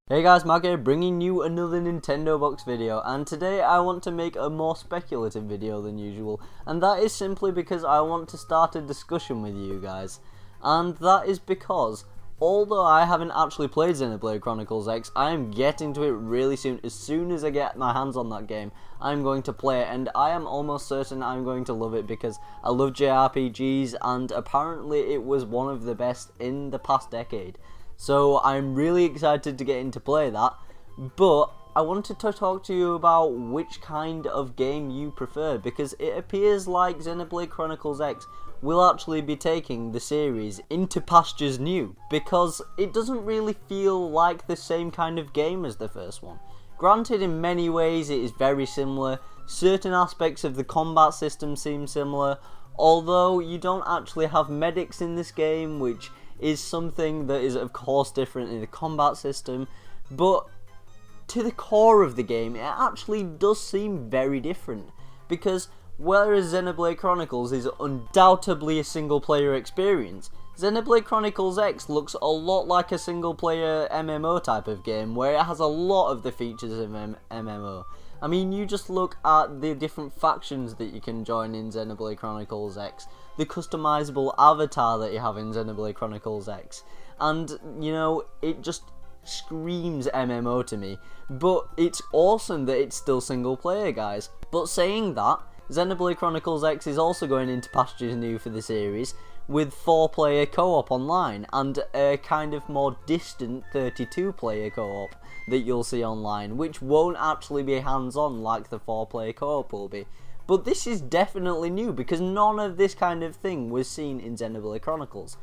Hey guys, Mark here, bringing you another Nintendo Box video, and today I want to make a more speculative video than usual, and that is simply because I want to start a discussion with you guys. And that is because, although I haven't actually played Xenoblade Chronicles X, I am getting to it really soon. As soon as I get my hands on that game, I'm going to play it, and I am almost certain I'm going to love it because I love JRPGs, and apparently it was one of the best in the past decade. So I'm really excited to get into play that, but I wanted to talk to you about which kind of game you prefer, because it appears like Xenoblade Chronicles X will actually be taking the series into pastures new, because it doesn't really feel like the same kind of game as the first one. Granted, in many ways it is very similar, certain aspects of the combat system seem similar, although you don't actually have medics in this game, which is something that is of course different in the combat system, but to the core of the game it actually does seem very different, because whereas Xenoblade Chronicles is undoubtedly a single player experience, Xenoblade Chronicles X looks a lot like a single player MMO type of game where it has a lot of the features of MMO. I mean, you just look at the different factions that you can join in Xenoblade Chronicles X, the customizable avatar that you have in Xenoblade Chronicles X, and, you know, it just screams MMO to me. But it's awesome that it's still single player, guys. But saying that, Xenoblade Chronicles X is also going into pastures new for the series, with 4-player co-op online, and a kind of more distant 32-player co-op that you'll see online, which won't actually be hands-on like the 4-player co-op will be. But this is definitely new, because none of this kind of thing was seen in Xenoblade Chronicles.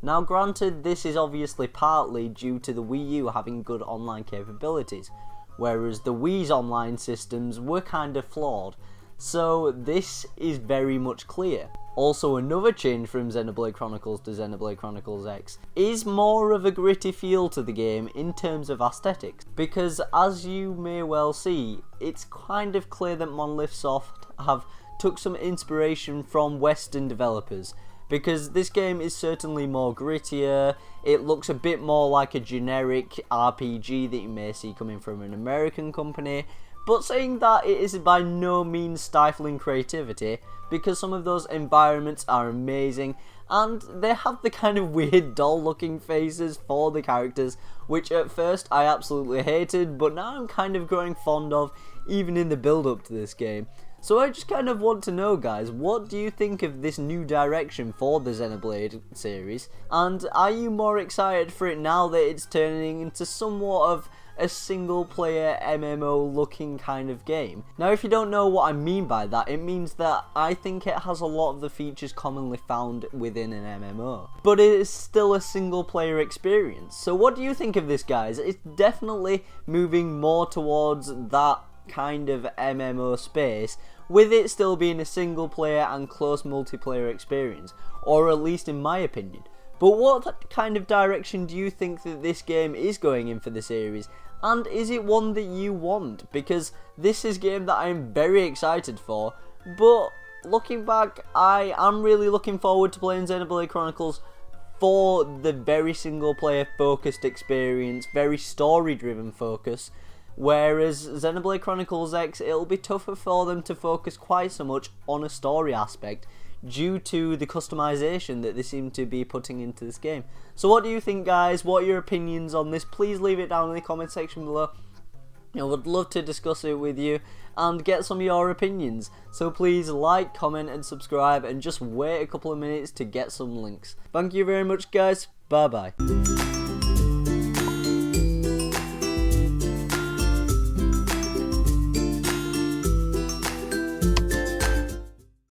Now granted, this is obviously partly due to the Wii U having good online capabilities, whereas the Wii's online systems were kind of flawed, so this is very much clear. Also, another change from Xenoblade Chronicles to Xenoblade Chronicles X is more of a gritty feel to the game in terms of aesthetics, because as you may well see, it's kind of clear that Monolith Soft have took some inspiration from Western developers, because this game is certainly more grittier, it looks a bit more like a generic RPG that you may see coming from an American company. But saying that, it is by no means stifling creativity, because some of those environments are amazing, and they have the kind of weird doll looking faces for the characters, which at first I absolutely hated, but now I'm kind of growing fond of, even in the build up to this game. So I just kind of want to know, guys, what do you think of this new direction for the Xenoblade series, and are you more excited for it now that it's turning into somewhat of a single player MMO looking kind of game? Now, if you don't know what I mean by that, it means that I think it has a lot of the features commonly found within an MMO, but it is still a single player experience. So what do you think of this, guys? It's definitely moving more towards that kind of MMO space, with it still being a single player and close multiplayer experience, or at least in my opinion. But what kind of direction do you think that this game is going in for the series? And is it one that you want? Because this is a game that I'm very excited for, but looking back, I am really looking forward to playing Xenoblade Chronicles for the very single player focused experience, very story driven focus, whereas Xenoblade Chronicles X, it'll be tougher for them to focus quite so much on a story aspect, due to the customization that they seem to be putting into this game. So what do you think, guys? What are your opinions on this? Please leave it down in the comment section below. I would love to discuss it with you and get some of your opinions. So please like, comment and subscribe, and just wait a couple of minutes to get some links. Thank you very much, guys. Bye bye.